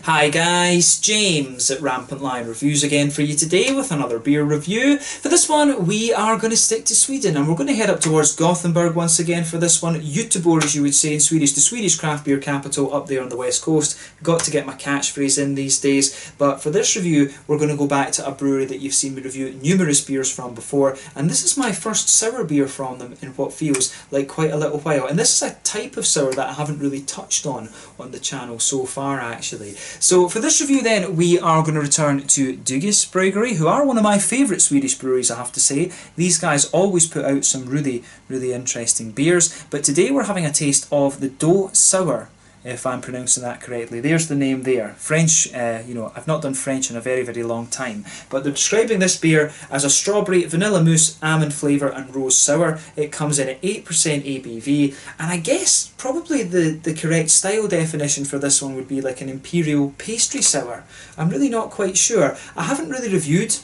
Hi guys, James at RampantLionReviews again for you today with another beer review. For this one we are going to stick to Sweden and we're going to head up towards Gothenburg once again for this one. Göteborg, as you would say in Swedish, the Swedish craft beer capital up there on the west coast. Got to get my catchphrase in these days, but for this review we're going to go back to a brewery that you've seen me review numerous beers from before, and this is my first sour beer from them in what feels like quite a little while, and this is a type of sour that I haven't really touched on the channel so far actually. So for this review then, we are going to return to Doux Bryggeri, who are one of my favourite Swedish breweries, I have to say. These guys always put out some really interesting beers, but today we're having a taste of the Doux Sour, if I'm pronouncing that correctly. There's the name there. French, I've not done French in a very long time, but they're describing this beer as a strawberry, vanilla mousse, almond flavour and rose sour. It comes in at 8% ABV, and I guess probably the correct style definition for this one would be like an Imperial pastry sour. I'm really not quite sure. I haven't really reviewed,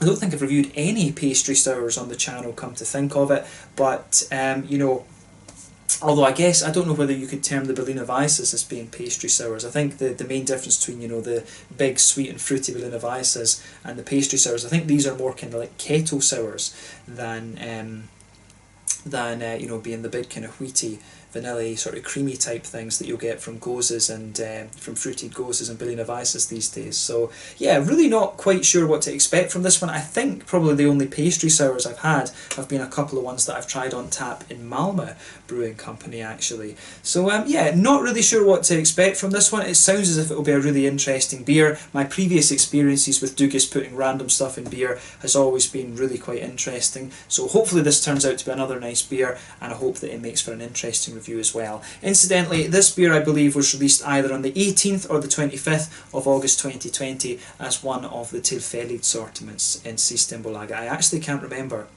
I don't think I've reviewed any pastry sours on the channel, come to think of it, but although I guess, I don't know whether you could term the Berliner Weisses as being pastry sours. I think the main difference between, the big sweet and fruity Berliner Weisses and the pastry sours, I think these are more kind of like kettle sours than being the big kind of wheaty, vanilla sort of creamy type things that you'll get from Goses and from fruited Goses and Berliner Weisses these days. So yeah, really not quite sure what to expect from this one. I think probably the only pastry sours I've had have been a couple of ones that I've tried on tap in Malmö Brewing Company actually. So yeah, not really sure what to expect from this one. It sounds as if it will be a really interesting beer. My previous experiences with Doux putting random stuff in beer has always been really quite interesting. So hopefully this turns out to be another nice beer, and I hope that it makes for an interesting review as well. Incidentally, this beer I believe was released either on the 18th or the 25th of August 2020 as one of the Tillfälligt sortiments in Systembolaget. I actually can't remember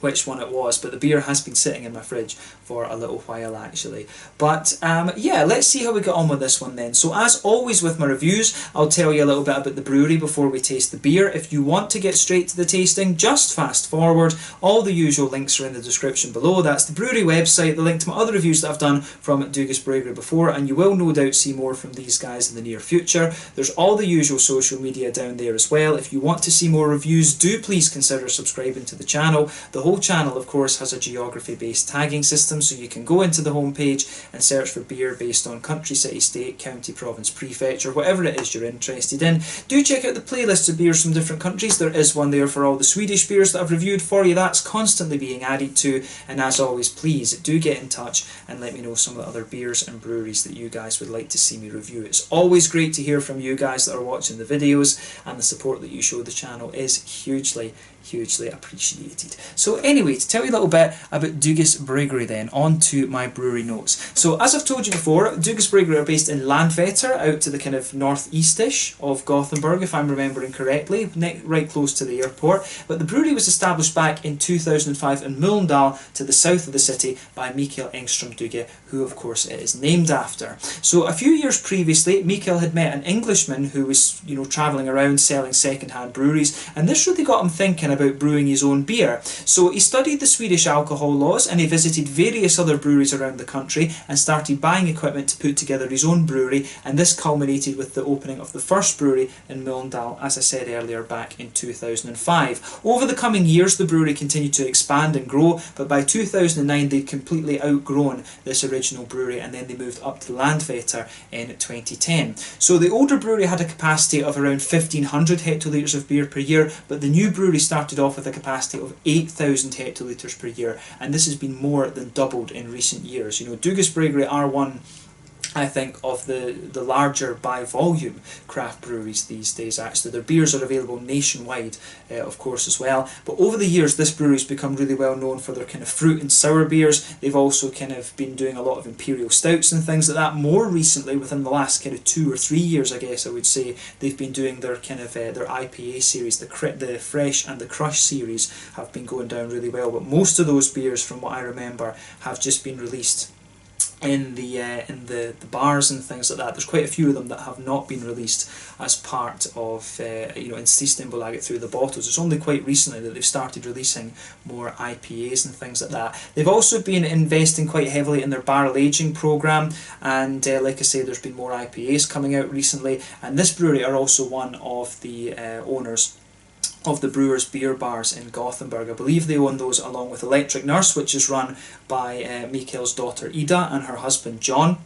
which one it was, but the beer has been sitting in my fridge for a little while actually. But yeah, let's see how we get on with this one then. So as always with my reviews, I'll tell you a little bit about the brewery before we taste the beer. If you want to get straight to the tasting, just fast forward. All the usual links are in the description below. That's the brewery website, the link to my other reviews that I've done from Doux Bryggeri before, and you will no doubt see more from these guys in the near future. There's all the usual social media down there as well. If you want to see more reviews, do please consider subscribing to the channel. The whole channel of course has a geography based tagging system, so you can go into the homepage and search for beer based on country, city, state, county, province, prefecture, whatever it is you're interested in. Do check out the playlist of beers from different countries. There is one there for all the Swedish beers that I've reviewed for you. That's constantly being added to, and as always, please do get in touch and let me know some of the other beers and breweries that you guys would like to see me review. It's always great to hear from you guys that are watching the videos, and the support that you show the channel is hugely appreciated. So anyway, to tell you a little bit about Doux Bryggeri then, on to my brewery notes. So as I've told you before, Doux Bryggeri are based in Landvetter, out to the kind of northeast-ish of Gothenburg, if I'm remembering correctly, right close to the airport. But the brewery was established back in 2005 in Mölndal, to the south of the city, by Mikael Engström Doux, who of course it is named after. So a few years previously, Mikael had met an Englishman who was, travelling around selling second-hand breweries, and this really got him thinking about brewing his own beer. So he studied the Swedish alcohol laws, and he visited various other breweries around the country and started buying equipment to put together his own brewery, and this culminated with the opening of the first brewery in Mölndal, as I said earlier, back in 2005. Over the coming years the brewery continued to expand and grow, but by 2009 they'd completely outgrown this original brewery, and then they moved up to Landvetter in 2010. So the older brewery had a capacity of around 1,500 hectolitres of beer per year, but the new brewery started off with a capacity of 8,000 hectolitres per year, and this has been more than doubled in recent years. Doux Bryggeri are one, I think, of the larger by volume craft breweries these days actually. Their beers are available nationwide of course as well, but over the years this brewery's become really well known for their kind of fruit and sour beers. They've also kind of been doing a lot of imperial stouts and things like that. More recently, within the last kind of 2 or 3 years I guess I would say, they've been doing their kind of their IPA series. The Fresh and the Crush series have been going down really well, but most of those beers, from what I remember, have just been released in the bars and things like that. There's quite a few of them that have not been released as part of in Systembolaget through the bottles. It's only quite recently that they've started releasing more IPAs and things like that. They've also been investing quite heavily in their barrel aging program, and like I say, there's been more IPAs coming out recently. And this brewery are also one of the owners of the Brewers Beer Bars in Gothenburg. I believe they own those along with Electric Nurse, which is run by Mikael's daughter Ida and her husband John.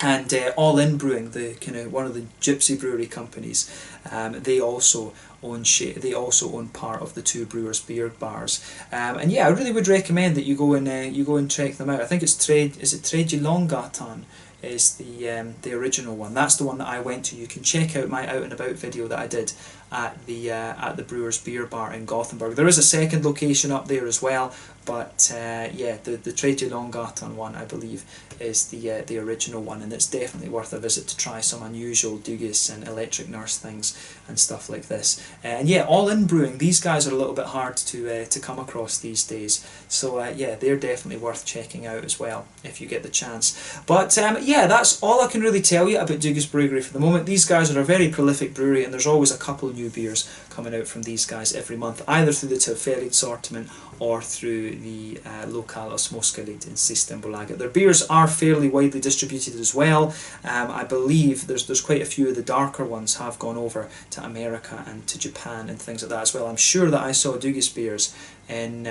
And All In Brewing, the kind of one of the gypsy brewery companies, they also own part of the two Brewers Beer Bars. And yeah, I really would recommend that you go and check them out. I think it's Tredje Långgatan is the original one. That's the one that I went to. You can check out my out and about video that I did at the Brewers Beer Bar in Gothenburg. There is a second location up there as well, but yeah, the Tredje Långgatan one, I believe, is the original one, and it's definitely worth a visit to try some unusual Doux and Electric Nurse things and stuff like this. And yeah, All In Brewing, these guys are a little bit hard to come across these days, so yeah, they're definitely worth checking out as well if you get the chance. But yeah, that's all I can really tell you about Doug's Brewery for the moment. These guys are a very prolific brewery, and there's always a couple new beers coming out from these guys every month, either through the Tillfälligt assortment or through the Lokala Småskaligt in Systembolaget. Their beers are fairly widely distributed as well. I believe there's quite a few of the darker ones have gone over to America and to Japan and things like that as well. I'm sure that I saw Doug's beers in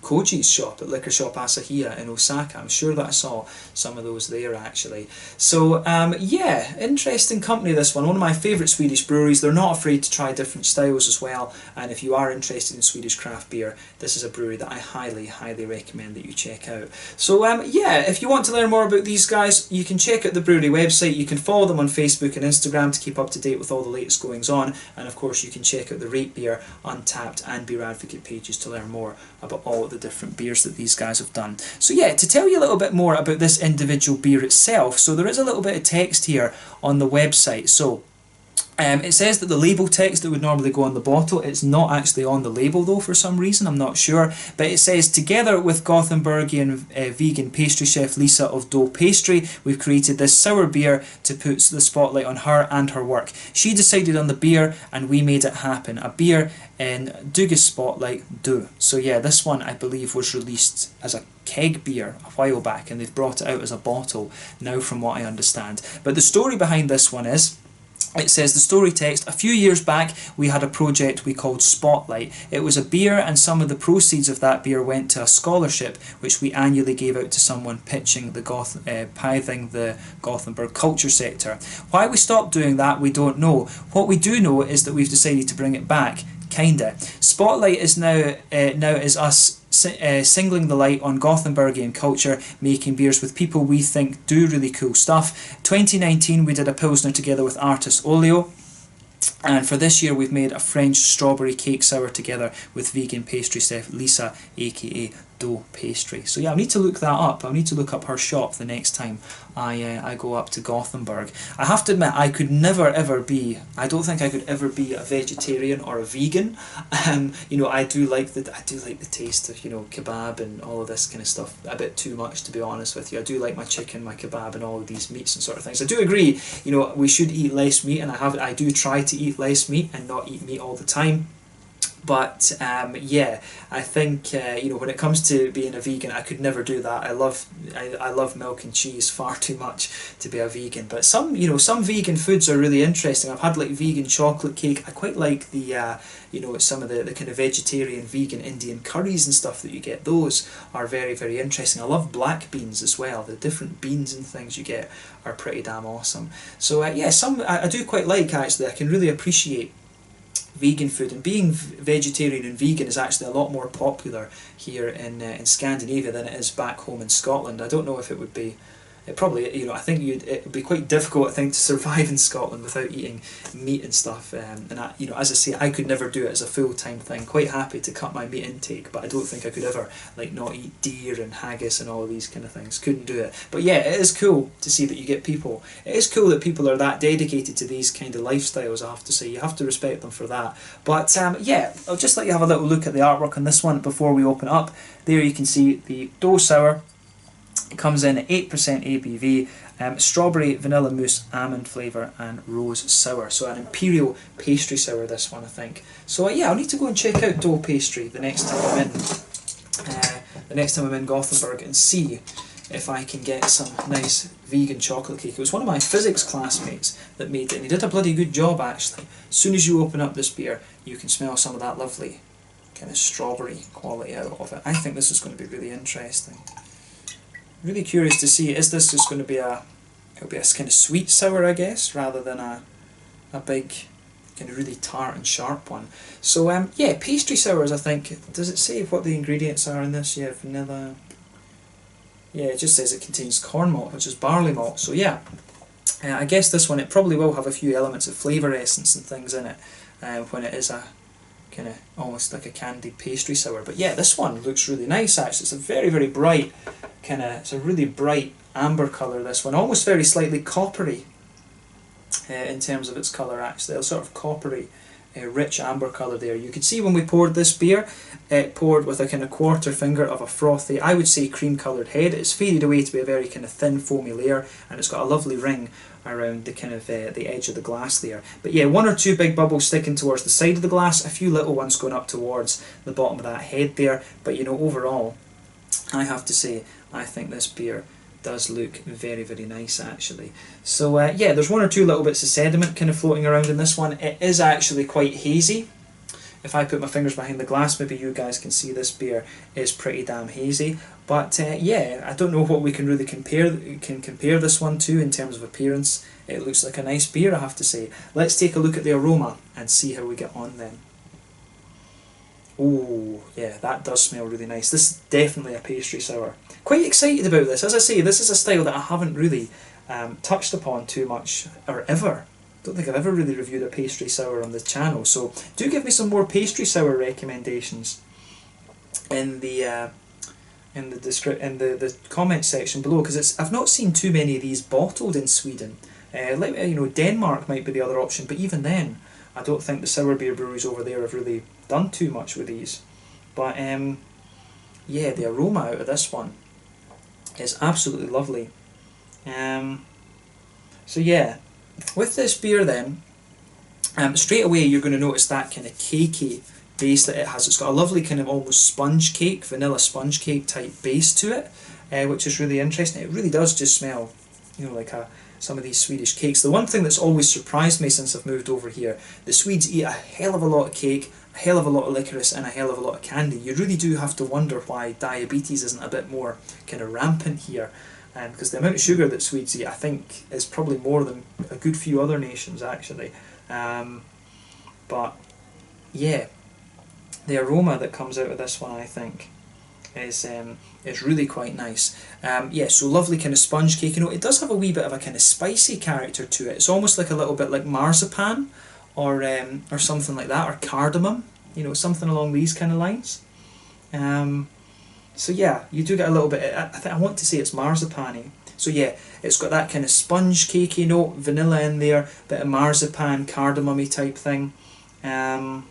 Koji's shop at Liquor Shop Asahiya in Osaka. I'm sure that I saw some of those there actually. So yeah, interesting company this one. One of my favourite Swedish breweries. They're not afraid to try different styles as well, and if you are interested in Swedish craft beer, this is a brewery that I highly recommend that you check out. So yeah, if you want to learn more about these guys, you can check out the brewery website. You can follow them on Facebook and Instagram to keep up to date with all the latest goings on, and of course you can check out the Rate Beer, Untappd and Beer Advocate pages to learn more about all the different beers that these guys have done. So yeah, to tell you a little bit more about this individual beer itself, so there is a little bit of text here on the website. So it says that the label text that would normally go on the bottle, it's not actually on the label though for some reason, I'm not sure, but it says, together with Gothenburgian vegan pastry chef Lisa of Doux Pastry, we've created this sour beer to put the spotlight on her and her work. She decided on the beer and we made it happen. A beer in Doug's spotlight, Doux. So yeah, this one I believe was released as a keg beer a while back, and they've brought it out as a bottle now from what I understand. But the story behind this one is, it says, the story text, a few years back we had a project we called Spotlight. It was a beer, and some of the proceeds of that beer went to a scholarship which we annually gave out to someone pitching pithing the Gothenburg culture sector. Why we stopped doing that we don't know. What we do know is that we've decided to bring it back, kinda. Spotlight is now is us singling the light on Gothenburgian culture, making beers with people we think do really cool stuff. 2019 we did a Pilsner together with artist Olio, and for this year we've made a French strawberry cake sour together with vegan pastry chef Lisa, aka Doux Pastry. So yeah, I need to look that up. I need to look up her shop the next time I go up to Gothenburg. I have to admit, I could never ever be, I don't think I could ever be a vegetarian or a vegan. You know, I do like the taste of, you know, kebab and all of this kind of stuff a bit too much, to be honest with you. I do like my chicken, my kebab and all of these meats and sort of things. I do agree, you know, we should eat less meat, and I do try to eat less meat and not eat meat all the time. But yeah, I think you know, when it comes to being a vegan, I could never do that. I love milk and cheese far too much to be a vegan. But some vegan foods are really interesting. I've had like vegan chocolate cake. I quite like the you know, some of the kind of vegetarian vegan Indian curries and stuff that you get. Those are very interesting. I love black beans as well. The different beans and things you get are pretty damn awesome. So yeah, I do quite like, actually. I can really appreciate vegan food, and being vegetarian and vegan is actually a lot more popular here in Scandinavia than it is back home in Scotland. I don't know if it would be. It probably, you know, I think it would be quite difficult, I think, to survive in Scotland without eating meat and stuff. And I, you know, as I say, I could never do it as a full-time thing. Quite happy to cut my meat intake, but I don't think I could ever like not eat deer and haggis and all these kind of things. Couldn't do it. But yeah, it is cool to see that you get people. It is cool that people are that dedicated to these kind of lifestyles. I have to say, you have to respect them for that. But yeah, I'll just let you have a little look at the artwork on this one before we open it up. There you can see the Doux Sour. It comes in at 8% ABV, strawberry, vanilla mousse, almond flavour and rose sour. So an Imperial pastry sour, this one, I think. So yeah, I'll need to go and check out Doux pastry the next time I'm in Gothenburg, and see if I can get some nice vegan chocolate cake. It was one of my physics classmates that made it, and he did a bloody good job actually. As soon as you open up this beer, you can smell some of that lovely kind of strawberry quality out of it. I think this is going to be really interesting. Really curious to see, is this just going to be it'll be a kind of sweet sour, I guess, rather than a big kind of really tart and sharp one. So yeah, pastry sours, I think. Does it say what the ingredients are in this? Yeah, vanilla. Yeah, it just says it contains corn malt, which is barley malt. So yeah, I guess this one, it probably will have a few elements of flavour essence and things in it when it is a kind of almost like a candied pastry sour. But yeah, this one looks really nice actually. It's a very, very bright it's a really bright amber colour, this one, almost very slightly coppery in terms of its colour actually, a sort of coppery rich amber colour there. You could see when we poured this beer, it poured with a kind of quarter finger of a frothy, I would say cream coloured head. It's faded away to be a very kind of thin foamy layer, and it's got a lovely ring around the kind of the edge of the glass there. But yeah, one or two big bubbles sticking towards the side of the glass, a few little ones going up towards the bottom of that head there. But you know, overall, I have to say, I think this beer does look very, very nice actually. So yeah, there's one or two little bits of sediment kind of floating around in this one. It is actually quite hazy. If I put my fingers behind the glass, maybe you guys can see this beer is pretty damn hazy. But yeah, I don't know what we can really compare this one to in terms of appearance. It looks like a nice beer, I have to say. Let's take a look at the aroma and see how we get on then. Oh yeah, that does smell really nice. This is definitely a pastry sour. Quite excited about this. As I say, this is a style that I haven't really touched upon too much, or ever. Don't think I've ever really reviewed a pastry sour on the channel. So do give me some more pastry sour recommendations in the comment section below, because I've not seen too many of these bottled in Sweden. Like, you know, Denmark might be the other option, but even then, I don't think the sour beer breweries over there have really done too much with these. But yeah, the aroma out of this one is absolutely lovely. So yeah, with this beer then, straight away you're going to notice that kind of cakey base that it has. It's got a lovely kind of almost sponge cake, vanilla sponge cake type base to it, which is really interesting. It really does just smell, you know, like some of these Swedish cakes. The one thing that's always surprised me since I've moved over here, the Swedes eat a hell of a lot of cake, a hell of a lot of licorice and a hell of a lot of candy. You really do have to wonder why diabetes isn't a bit more kind of rampant here, because the amount of sugar that Swedes eat, I think, is probably more than a good few other nations actually. But yeah, the aroma that comes out of this one, I think, is really quite nice. Yeah, so lovely kind of sponge cake. You know, it does have a wee bit of a kind of spicy character to it. It's almost like a little bit like marzipan, or something like that, or cardamom. You know, something along these kind of lines. So yeah, you do get a little bit. I want to say it's marzipan-y. So yeah, it's got that kind of sponge cakey note, vanilla in there, bit of marzipan, cardamom-y type thing. Yeah,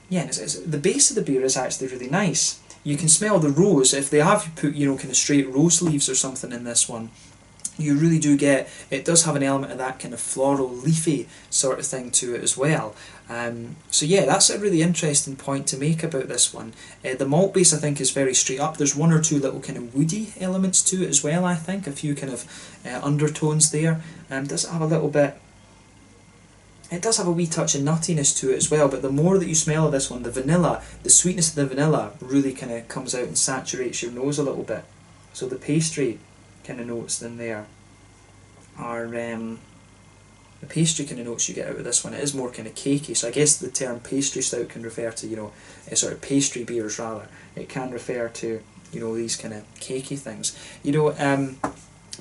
the base of the beer is actually really nice. You can smell the rose. If they have put, you know, kind of straight rose leaves or something in this one, you really do get, it does have an element of that kind of floral, leafy sort of thing to it as well. So yeah, that's a really interesting point to make about this one. The malt base, I think, is very straight up. There's one or two little kind of woody elements to it as well, I think. A few kind of undertones there. Does it have a little bit... It does have a wee touch of nuttiness to it as well, but the more that you smell of this one, the vanilla, the sweetness of the vanilla really kind of comes out and saturates your nose a little bit. So the pastry kind of notes in there are the pastry kind of notes you get out of this one. It is more kind of cakey, so I guess the term pastry stout can refer to, you know, sort of pastry beers rather. It can refer to, you know, these kind of cakey things. You know,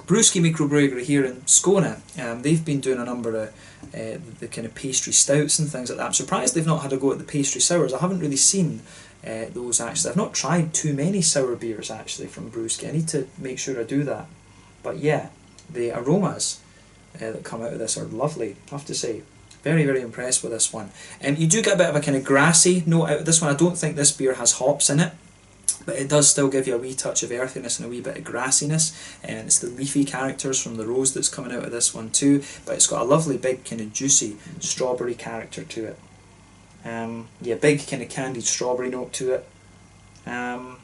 Brewski Microbrewery here in Skåne, they've been doing a number of the kind of pastry stouts and things like that. I'm surprised they've not had a go at the pastry sours. I haven't really seen those actually. I've not tried too many sour beers actually from Brewski. I need to make sure I do that. But yeah, the aromas that come out of this are lovely, I have to say. Very, very impressed with this one. You do get a bit of a kind of grassy note out of this one. I don't think this beer has hops in it. but it does still give you a wee touch of earthiness and a wee bit of grassiness, and it's the leafy characters from the rose that's coming out of this one too, but it's got a lovely big kind of juicy strawberry character to it. Yeah, big kind of candied strawberry note to it,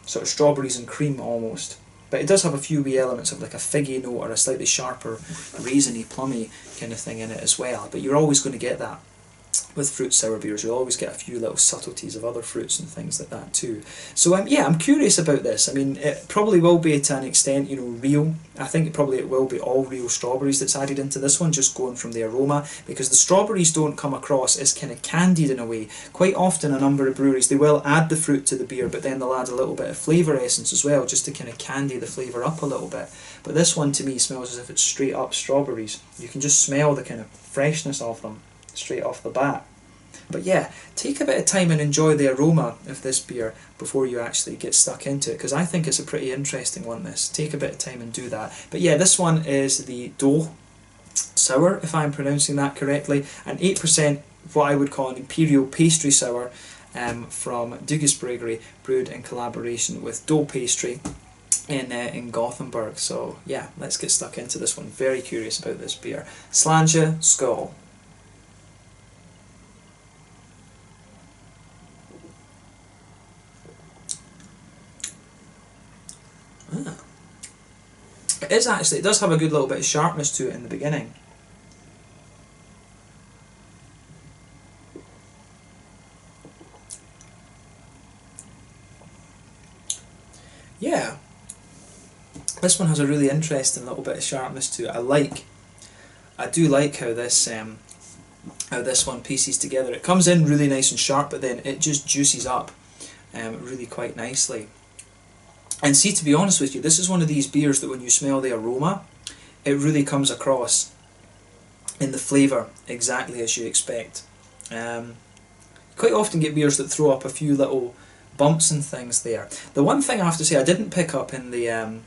sort of strawberries and cream almost, but it does have a few wee elements of like a figgy note or a slightly sharper raisiny plummy kind of thing in it as well, but you're always going to get that. With fruit sour beers, you'll always get a few little subtleties of other fruits and things like that too. So yeah, I'm curious about this. I mean, it probably will be to an extent, you know, real. I think it will be all real strawberries that's added into this one, just going from the aroma, because the strawberries don't come across as kind of candied in a way. Quite often, a number of breweries, they will add the fruit to the beer, but then they'll add a little bit of flavour essence as well, just to kind of candy the flavour up a little bit. But this one to me smells as if it's straight up strawberries. You can just smell the kind of freshness of them straight off the bat. But yeah, take a bit of time and enjoy the aroma of this beer before you actually get stuck into it, because I think it's a pretty interesting one, this. Take a bit of time and do that. But yeah, this one is the Doux sour, if I'm pronouncing that correctly, and 8% what I would call an Imperial pastry sour from Doux Bryggeri, brewed in collaboration with Doux Pastry in Gothenburg. So yeah, let's get stuck into this one. Very curious about this beer. Sláinte skål. It does have a good little bit of sharpness to it in the beginning. Yeah, this one has a really interesting little bit of sharpness to it. I do like how this one pieces together. It comes in really nice and sharp, but then it just juices up really quite nicely. And see, to be honest with you, this is one of these beers that when you smell the aroma, it really comes across in the flavour exactly as you expect. Quite often get beers that throw up a few little bumps and things there. The one thing I have to say I didn't pick up in the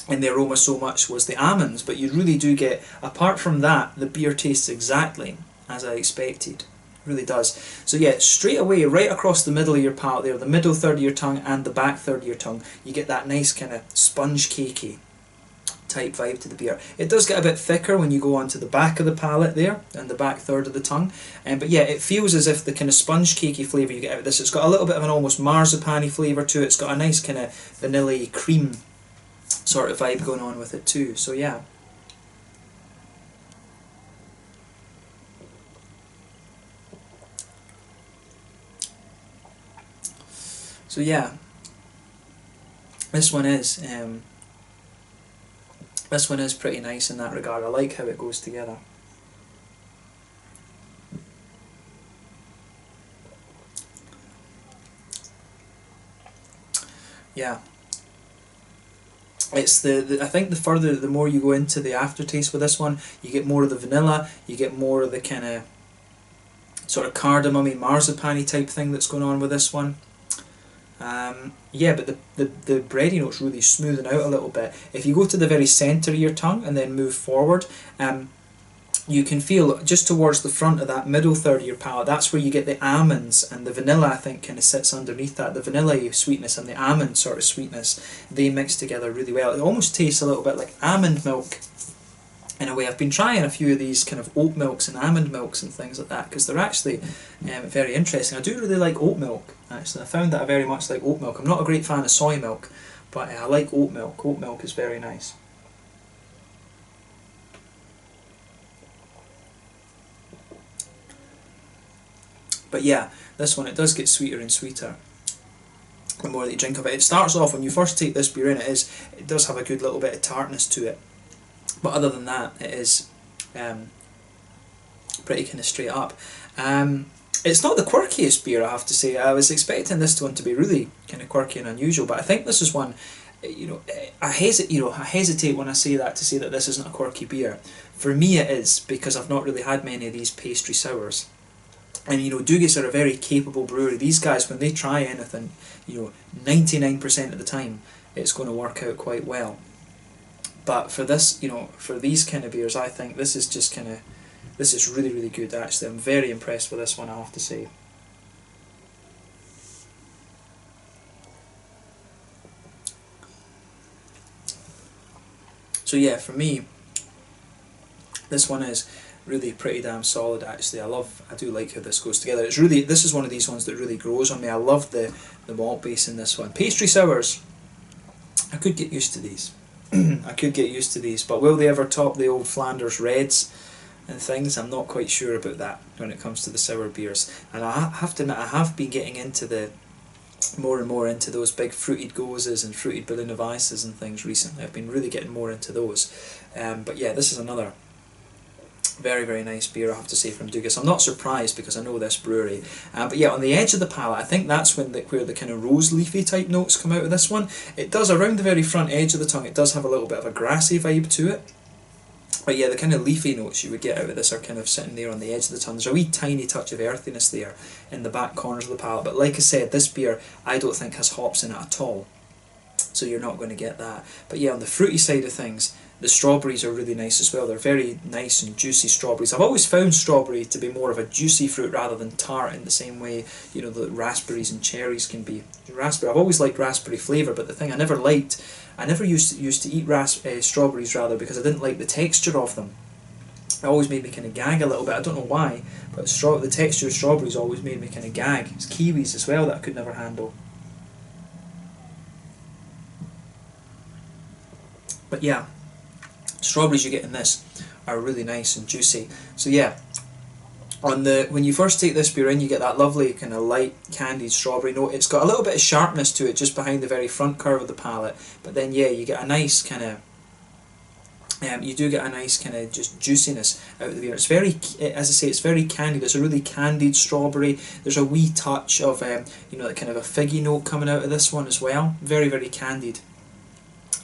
aroma so much was the almonds, but you really do get, apart from that, the beer tastes exactly as I expected. Really does. So yeah, straight away, right across the middle of your palate there, the middle third of your tongue and the back third of your tongue, you get that nice kind of sponge cakey type vibe to the beer. It does get a bit thicker when you go onto the back of the palate there and the back third of the tongue, but yeah, it feels as if the kind of sponge cakey flavour you get out of this, it's got a little bit of an almost marzipan-y flavour to it. It's got a nice kind of vanilla cream sort of vibe going on with it too. So yeah. So yeah, this one is pretty nice in that regard. I like how it goes together. Yeah, it's I think the more you go into the aftertaste with this one, you get more of the vanilla, you get more of the kind of sort of cardamom-y, marzipan-y type thing that's going on with this one. Yeah, but the bready notes really smoothing out a little bit. If you go to the very centre of your tongue and then move forward, you can feel just towards the front of that middle third of your palate, that's where you get the almonds, and the vanilla I think kind of sits underneath that. The vanilla sweetness and the almond sort of sweetness, they mix together really well. It almost tastes a little bit like almond milk in a way. I've been trying a few of these kind of oat milks and almond milks and things like that, because they're actually very interesting. I do really like oat milk, actually. I found that I very much like oat milk. I'm not a great fan of soy milk, but I like oat milk. Oat milk is very nice. But yeah, this one, it does get sweeter and sweeter the more that you drink of it. It starts off, when you first take this beer in, it does have a good little bit of tartness to it. But other than that, it is pretty kind of straight up. It's not the quirkiest beer, I have to say. I was expecting this one to be really kind of quirky and unusual, but I think this is one, I hesitate when I say that to say that this isn't a quirky beer. For me it is, because I've not really had many of these pastry sours. And Doux are a very capable brewery. These guys, when they try anything, 99% of the time, it's going to work out quite well. But for this, for these kind of beers, I think this is really, really good, actually. I'm very impressed with this one, I have to say. So yeah, for me, this one is really pretty damn solid actually. I do like how this goes together. This is one of these ones that really grows on me. I love the malt base in this one. Pastry sours, I could get used to these. I could get used to these, but will they ever top the old Flanders Reds and things? I'm not quite sure about that when it comes to the sour beers. And I have to admit, I have been getting into more and more into those big fruited gozes and fruited Berliner Weisses and things recently. I've been really getting more into those. But yeah, this is another very, very nice beer, I have to say, from Doux. I'm not surprised because I know this brewery. But yeah, on the edge of the palate, I think that's where the kind of rose leafy type notes come out of this one. It does, around the very front edge of the tongue, it does have a little bit of a grassy vibe to it. But yeah, the kind of leafy notes you would get out of this are kind of sitting there on the edge of the tongue. There's a wee tiny touch of earthiness there in the back corners of the palate. But like I said, this beer I don't think has hops in it at all. So you're not going to get that. But yeah, on the fruity side of things, the strawberries are really nice as well. They're very nice and juicy strawberries. I've always found strawberry to be more of a juicy fruit rather than tart, in the same way, you know, that raspberries and cherries can be. I've always liked raspberry flavour, but the thing I never used to eat strawberries rather, because I didn't like the texture of them. It always made me kind of gag a little bit. I don't know why, but the texture of strawberries always made me kind of gag. It's kiwis as well that I could never handle. But yeah, strawberries you get in this are really nice and juicy. So yeah, when you first take this beer in, you get that lovely kind of light candied strawberry note. It's got a little bit of sharpness to it just behind the very front curve of the palate, but then yeah, you get a nice kind of just juiciness out of the beer. It's very, as I say, it's very candied. It's a really candied strawberry. There's a wee touch of you know, kind of a figgy note coming out of this one as well. Very, very candied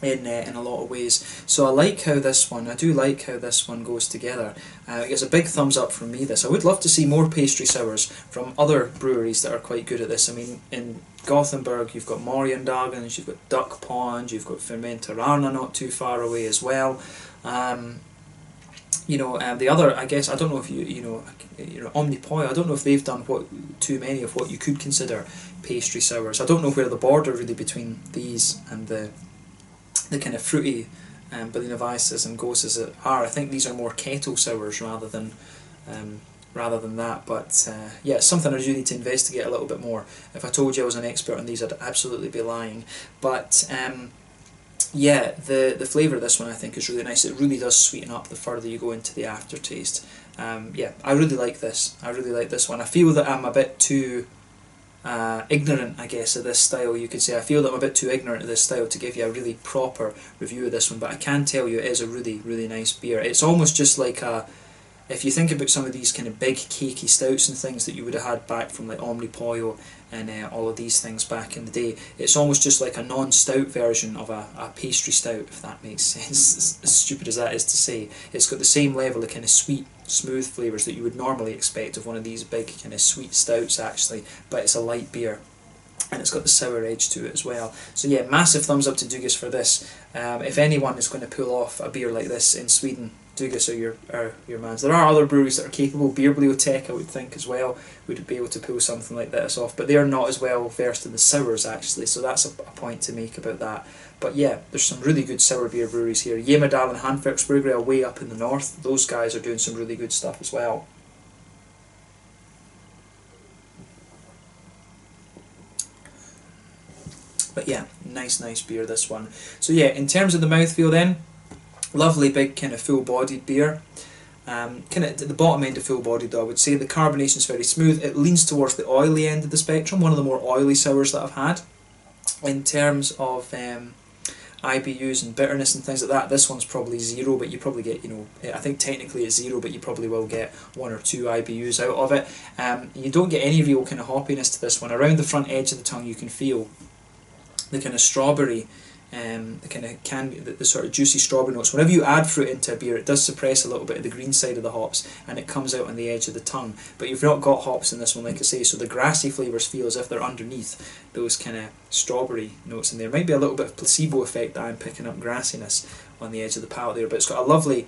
in a lot of ways. So I do like how this one goes together. It gets a big thumbs up from me, this. I would love to see more pastry sours from other breweries that are quite good at this. I mean, in Gothenburg you've got Morgendagens, you've got Duck Pond, you've got Fermentarana not too far away as well. You know, the other, I guess, I don't know if you know, Omnipoi, I don't know if they've done too many of what you could consider pastry sours. I don't know where the border really between these and the kind of fruity Berliner Weisses and Goses are. I think these are more kettle sours rather than that. But yeah, it's something I do need to investigate a little bit more. If I told you I was an expert on these, I'd absolutely be lying. But yeah, the flavour of this one I think is really nice. It really does sweeten up the further you go into the aftertaste. Yeah, I really like this. I really like this one. I feel that I'm a bit too ignorant, I guess, of this style, you could say. I feel that I'm a bit too ignorant of this style to give you a really proper review of this one, but I can tell you it is a really, really nice beer. It's almost just like if you think about some of these kind of big cakey stouts and things that you would have had back from like Omnipoi and all of these things back in the day, it's almost just like a non-stout version of a pastry stout, if that makes sense. As stupid as that is to say. It's got the same level of kind of sweet, smooth flavours that you would normally expect of one of these big kind of sweet stouts actually, but it's a light beer. And it's got the sour edge to it as well. So yeah, massive thumbs up to Doux for this. If anyone is going to pull off a beer like this in Sweden, Doux are your mans. There are other breweries that are capable. Beerbibliotek, I would think, as well, would be able to pull something like this off, but they are not as well versed in the sours actually, so that's a point to make about that. But yeah, there's some really good sour beer breweries here. Jemerdal and Hantverksbryggeri are way up in the north. Those guys are doing some really good stuff as well. But yeah, nice beer, this one. So yeah, in terms of the mouthfeel then, lovely big kind of full-bodied beer. Kind of at the bottom end of full-bodied though, I would say. The carbonation is very smooth. It leans towards the oily end of the spectrum, one of the more oily sours that I've had. In terms of IBUs and bitterness and things like that, this one's probably 0, but you probably get, you know, I think technically it's 0, but you probably will get 1 or 2 IBUs out of it. You don't get any real kind of hoppiness to this one. Around the front edge of the tongue you can feel the kind of strawberry, the kind of the sort of juicy strawberry notes. Whenever you add fruit into a beer, it does suppress a little bit of the green side of the hops, and it comes out on the edge of the tongue. But you've not got hops in this one, like I say, so the grassy flavours feel as if they're underneath those kind of strawberry notes in there. Might be a little bit of placebo effect that I'm picking up grassiness on the edge of the palate there, but it's got a lovely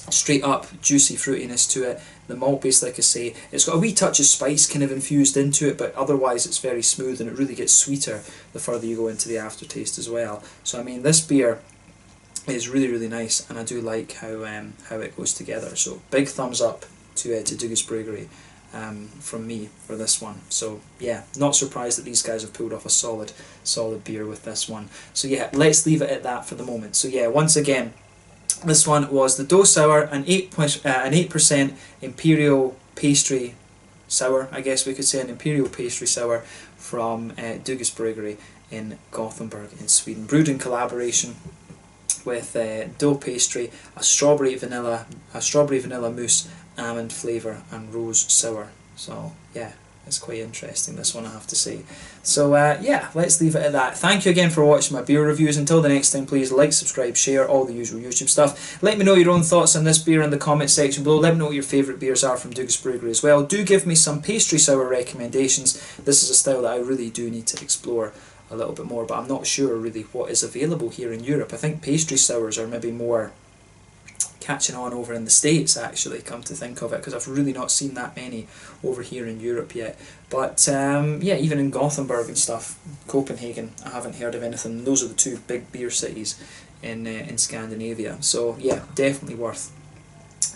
straight up juicy fruitiness to it. The malt base, like I say, it's got a wee touch of spice kind of infused into it, but otherwise it's very smooth, and it really gets sweeter the further you go into the aftertaste as well. So I mean, this beer, It's really, really nice, and I do like how it goes together. So big thumbs up to Doug's Brewery from me for this one. So yeah, not surprised that these guys have pulled off a solid beer with this one. So yeah, let's leave it at that for the moment. So yeah, once again, this one was the Doux Sour, an 8% Imperial pastry sour, I guess we could say, an Imperial pastry sour from Doug's Brewery in Gothenburg in Sweden, brewed in collaboration with dough pastry, a strawberry vanilla mousse, almond flavour, and rose sour. So yeah, it's quite interesting, this one, I have to say. So yeah, let's leave it at that. Thank you again for watching my beer reviews. Until the next time, please like, subscribe, share, all the usual YouTube stuff. Let me know your own thoughts on this beer in the comment section below. Let me know what your favourite beers are from Doug's Brewery as well. Do give me some pastry sour recommendations. This is a style that I really do need to explore a little bit more, but I'm not sure really what is available here in Europe. I think pastry sours are maybe more catching on over in the States, actually, come to think of it, because I've really not seen that many over here in Europe yet. But yeah, even in Gothenburg and stuff, Copenhagen, I haven't heard of anything. Those are the two big beer cities in Scandinavia. So yeah, definitely worth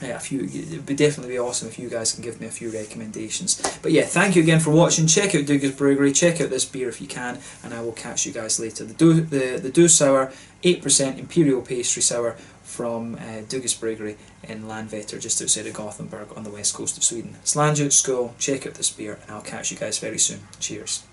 it would definitely be awesome if you guys can give me a few recommendations. But yeah, thank you again for watching. Check out Doug's Brewery, check out this beer if you can, and I will catch you guys later. The Doux Sour, 8% Imperial pastry sour from Doug's Brewery in Landvetter, just outside of Gothenburg on the west coast of Sweden. Slange ut skål, check out this beer, and I'll catch you guys very soon. Cheers.